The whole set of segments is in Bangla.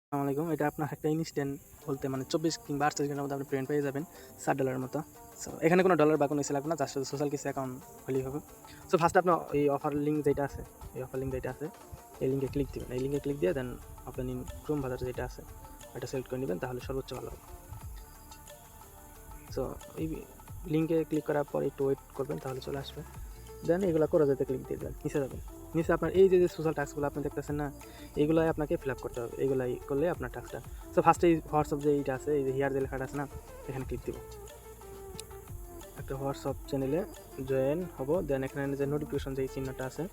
আসসালামু আলাইকুম। এটা আপনার একটা ইনস্ট্যান্ট বলতে মানে 24 কিংবা 48 ঘন্টার মধ্যে আপনি পেমেন্ট পেয়ে যাবেন $60 মতো। সো এখানে কোনো ডলার বা কোনো কিছু লাগবে না, জাস্ট সোশ্যাল কিছু অ্যাকাউন্ট হলেই হবে। সো ফার্স্টে আপনার এই অফার লিঙ্ক যেটা আছে, এই লিঙ্কে ক্লিক দিবেন। এই লিঙ্কে ক্লিক দিয়ে দেন ওপেন ইন ক্রোম ব্রাউজার যেটা আছে এটা সিলেক্ট করে নেবেন, তাহলে সর্বোচ্চ ভালো হবে। সো এই লিঙ্কে ক্লিক করার পর একটু ওয়েট করবেন, তাহলে চলে আসবে। দেন এগুলো করে যেতে ক্লিক দিয়ে দেবেন, নিচে যাবেন। নিচে আপনার এই যে সোশ্যাল টাস্কগুলো আপনি দেখতেছেন না, এইগুলাই আপনাকে ফিল আপ করতে হবে। এইগুলাই করলে আপনার টাস্কটা। সো ফার্স্টে এই হোয়াটসঅ্যাপ যে এইটা আছে, এই যে হিয়ার যে লেখাটা আছে না, এখানে ক্লিক দিব। একটা হোয়াটসঅ্যাপ চ্যানেলে জয়েন হবো। দেন এখানে যে নোটিফিকেশন যে চিহ্নটা আছে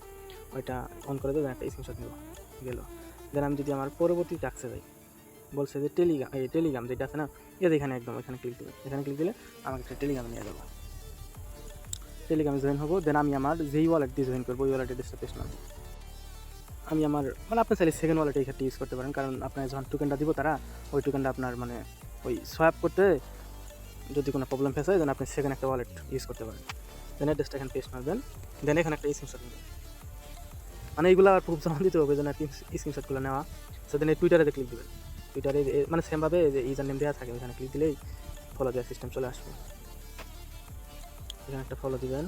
ওইটা অন করে দেবেন, একটা স্ক্রিনশট নিব গেল। দেন আমি যদি আমার পরবর্তী টাস্কে যাই, বলছে যে টেলিগ্রাম যেটা আছে না, এখানে একদম এখানে ক্লিক দেবেন। এখানে ক্লিক দিলে আমাকে একটা টেলিগ্রাম নিয়ে যাবো। টেলিগ্রামে জয়েন হবো। দেন আমি আমার যেই ওয়ালেট দিয়ে জয়েন করবো ওই ওয়ালেট অ্যাড্রেসটা পেস্ট মারবো। আমি আমার মানে আপনি চাইলে সেকেন্ড ওয়ালেট এই ক্ষেত্রে ইউজ করতে পারেন, কারণ আপনার যখন টোকেনটা দিব তারা ওই টোকেনটা আপনার মানে ওই সোয়াপ করতে যদি কোনো প্রবলেম ফেস হয়, দেন আপনি সেকেন্ড একটা ওয়ালেট ইউজ করতে পারেন। দেন অ্যাড্রেসটা এখানে পেস্ট মারবেন। দেন এখানে একটা স্ক্রিনশট নেবেন, মানে এইগুলো আর প্রুফ জমা দিতে হবে, যেন স্ক্রিনশটগুলো নেওয়া। সো দেন এই টুইটারে ক্লিক দেবেন। টুইটারে মানে সেমভাবে যে ইউজার নেম দেওয়া থাকে ওইখানে ক্লিক দিলেই ফলো দেওয়ার সিস্টেম চলে আসবে। এখানে একটা ফলো দিবেন,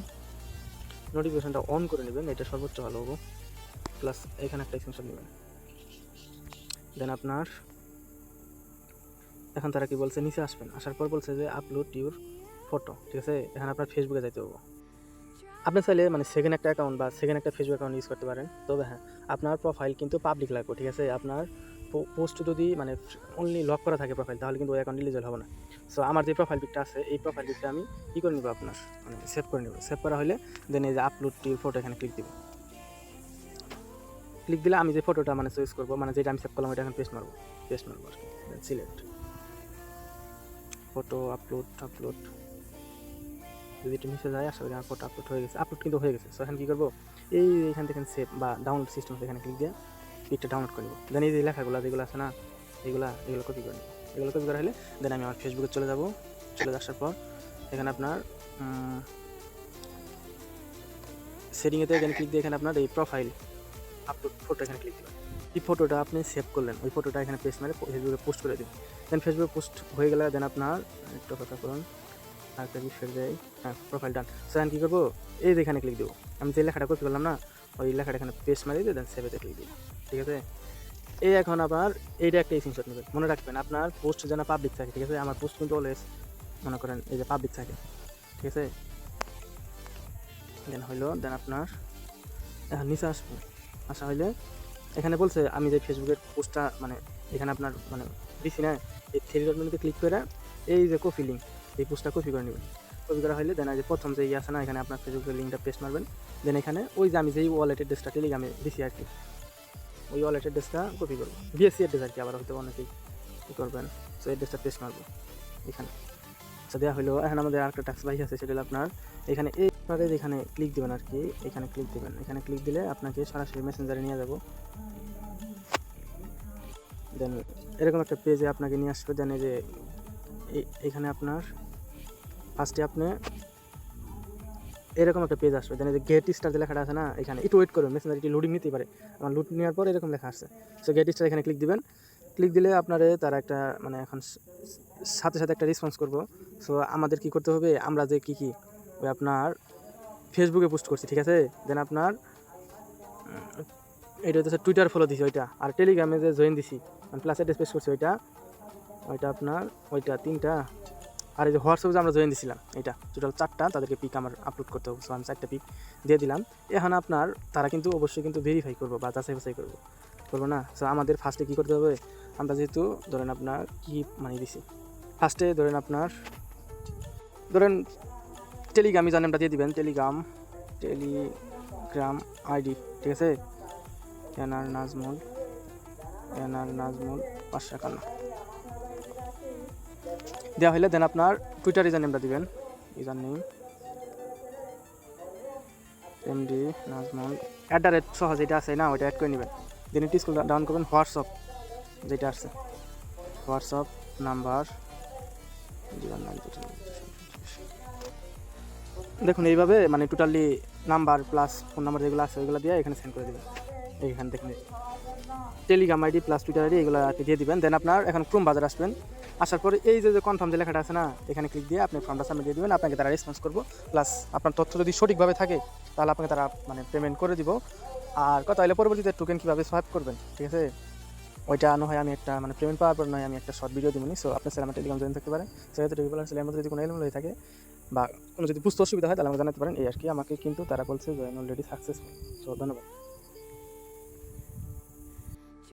নোটিফিকেশনটা অন করে নেবেন, এটা সর্বোচ্চ ভালো হবে। প্লাস এখানে একটা স্ক্রিনশট নেবেন। দেন আপনার এখন তারা কি বলছে, নিচে আসবেন। আসার পর বলছে যে আপলোড ইউর ফটো, ঠিক আছে। এখানে আপনার ফেসবুকে যাইতে হবে। আপনি চাইলে মানে সেকেন্ড একটা অ্যাকাউন্ট বা সেকেন্ড একটা ফেসবুক অ্যাকাউন্ট ইউজ করতে পারেন, তবে হ্যাঁ আপনার প্রোফাইল কিন্তু পাবলিক লাগবে, ঠিক আছে। আপনার পোস্ট যদি মানে অনলি লক করা থাকে প্রোফাইল, তাহলে কিন্তু ওই অ্যাকাউন্ট ডিলিট হবে না। সো আমার যে প্রোফাইল পিকটা আছে এই প্রোফাইল পিকটা আমি কী করে নেবো, আপনার মানে সেভ করে নেব। সেভ করা হলে দেন এই যে আপলোড ইউর ফটো এখানে ক্লিক দিব। ক্লিক দিলে আমি যে ফটোটা মানে চয়েস করবো, মানে যেটা আমি সেভ করলাম ওইটা এখন পেস্ট মারবো আর কি। দেন সিলেক্ট ফটো আপলোড যদি একটু মিশে যায়, আসলে আমার ফটো আপলোড হয়ে গেছে। সো এখন কী করবো, এইখান থেকে সেভ বা ডাউনলোড সিস্টেম আছে, এখানে ক্লিক দিয়ে পিকটা ডাউনলোড করে নেবো। দেন এই যে লেখাগুলো যেগুলো আছে না, এগুলো কপি করে নেবো। এগুলো কপি করা হলে দেন আমি আমার ফেসবুকে চলে আসার পর এখানে আপনার সেটিংয়েতে এখানে ক্লিক দিয়ে এখানে আপনার এই প্রোফাইল আপলোড ফটো এখানে ক্লিক দেবেন। এই ফটোটা আপনি সেভ করলেন, ওই ফটোটা এখানে পেস্ট মেরে ফেসবুকে পোস্ট করে দিন। দেন ফেসবুকে পোস্ট হয়ে গেলে দেন আপনার একটু অপেক্ষা করুন, আরেকটা রিফ্রেশ দেয়। হ্যাঁ, প্রোফাইল ডান। সো এখন কী করবো, এই যে এখানে ক্লিক দেবো। আমি যে লেখাটা কপি করলাম না, ওই লেখাটা এখানে পেস্ট মারি দিয়ে দেন সেভেতে ক্লিক দিই, ঠিক আছে। এই এখন আবার এইটা একটা স্ক্রিনশট নেবেন। মনে রাখবেন আপনার পোস্ট যেন পাবলিক থাকে, ঠিক আছে। আমার পোস্ট কিন্তু অলওয়েজ মনে করেন এই যে পাবলিক থাকে, ঠিক আছে। দেন হইলো, দেন আপনার এখন নিচে আসা হইলে এখানে বলছে আমি যে ফেসবুকের পোস্টটা মানে এখানে আপনার মানে দিছি না, এই থ্রি ডট মেনুতে ক্লিক করে এই যে কপি লিঙ্ক, এই পোস্টটা কপি করে নেবেন। কপি করা হলে দেন যে প্রথম যে আছে না, এখানে আপনার ফেসবুকের লিঙ্কটা পেস্ট মারবেন। দেন এখানে ওই যে আমি যেই ওয়ালেট অ্যাড্রেসটা টেলিগ্রামে দিছি আর কি, ওই ওয়ালেট অ্যাড্রেসটা কপি করবো, বিএসসি অ্যাড্রেস আর কি। আবার হয়তো অনেকেই কী করবেন, সো অ্যাড্রেসটা পেস্ট মারবো এখানে। আচ্ছা, দেওয়া হলো। এখন আমাদের আরেকটা টাস্ক বাকি আছে, সেটা হলো আপনার এখানে এই আপনাদের এখানে ক্লিক দেবেন আর কি। এখানে ক্লিক দেবেন, এখানে ক্লিক দিলে আপনাকে সরাসরি মেসেঞ্জারে নিয়ে যাব। দেন এরকম একটা পেজে আপনাকে নিয়ে আসবে। দেন এই যে এখানে আপনার ফার্স্টে আপনি এরকম একটা পেজ আসবে। দেন এই যে গেট স্টার যে লেখাটা আছে না, এখানে একটু ওয়েট করবেন, মেসেঞ্জার একটু লোডিং নিতেই পারে। আমার লোড নেওয়ার পর এরকম লেখা আসছে। সো গেট স্টার এখানে ক্লিক দিবেন। ক্লিক দিলে আপনারে তারা একটা মানে এখন সাথে সাথে একটা রেসপন্স করবো। সো আমাদের কি করতে হবে, আমরা যে কী ওই আপনার ফেসবুকে পোস্ট করছি, ঠিক আছে। দেন আপনার এটা হচ্ছে টুইটার ফলো দিছি ওইটা, আর টেলিগ্রামে যে জয়েন দিছি মানে প্লাস অ্যাড্রেস পেস্ট করছি ওইটা আপনার ওইটা 3টা, আর এই যে হোয়াটসঅ্যাপে যে আমরা জয়েন দিছিলাম এটা টোটাল 4টা, তাদেরকে পিক আমার আপলোড করতে হবে। সো আমি 4টা পিক দিয়ে দিলাম। এখন আপনার তারা কিন্তু অবশ্যই কিন্তু ভেরিফাই করবো বা যাচাই বাছাই করবো না। সো আমাদের ফার্স্টে কী করতে হবে, আমরা যেহেতু ধরেন আপনার কি মানে দিছি, ফার্স্টে ধরেন টেলিগ্রাম ইউজার নেমটা দিয়ে দিবেন, টেলিগ্রাম আইডি, ঠিক আছে। এনআর নাজমুল 551 দেওয়া হলে দেন আপনার টুইটার ইউজার নেমটা দিবেন, ইউজার নেম এমডি নাজমুল @ সহজ যেটা আছে না, ওইটা অ্যাড করে নেবেন। দেন একটু স্কুল ডাউন করবেন, হোয়াটসঅ্যাপ যেটা আছে, হোয়াটসঅ্যাপ নাম্বার দেখুন এইভাবে মানে totally number plus phone number যেগুলো আছে ওইগুলো দিয়ে এখানে সেন্ড করে দেবেন। এইখান থেকে Telegram ID plus Twitter ID এগুলো আর কি দিয়ে দিবেন। দেন আপনার এখন ক্রোম বাজার আসবেন, আসার পরে এই যে কনফার্ম যে লেখাটা আছে না, এখানে ক্লিক দিয়ে আপনি ফর্মটা সাবমিট দিয়ে দেবেন, আপনাকে তারা রেসপন্স করবো। প্লাস আপনার তথ্য যদি সঠিকভাবে থাকে তাহলে আপনাকে তারা মানে পেমেন্ট করে দিব। আর কথা হলে পরবর্তীতে টোকেন কীভাবে সোয়াইপ করবেন, ঠিক আছে, ওইটা না হয় আমি একটা মানে পেমেন্ট পাওয়ার পর নয় আমি একটা শর্ট ভিডিও দিবনি। সো আপনার আমার টেলিগ্রাম জয়েন থাকতে পারেন। সেহেতু রেগুলার সেলের মধ্যে যদি কোনো এলিমেন্ট হয়ে থাকে বা কোনো যদি বুঝতে অসুবিধা হয় তাহলে আমাকে জানাতে পারেন। এই আর কি, আমাকে কিন্তু তারা বলছে জয়েন অলরেডি সাকসেসফুল। সো ধন্যবাদ।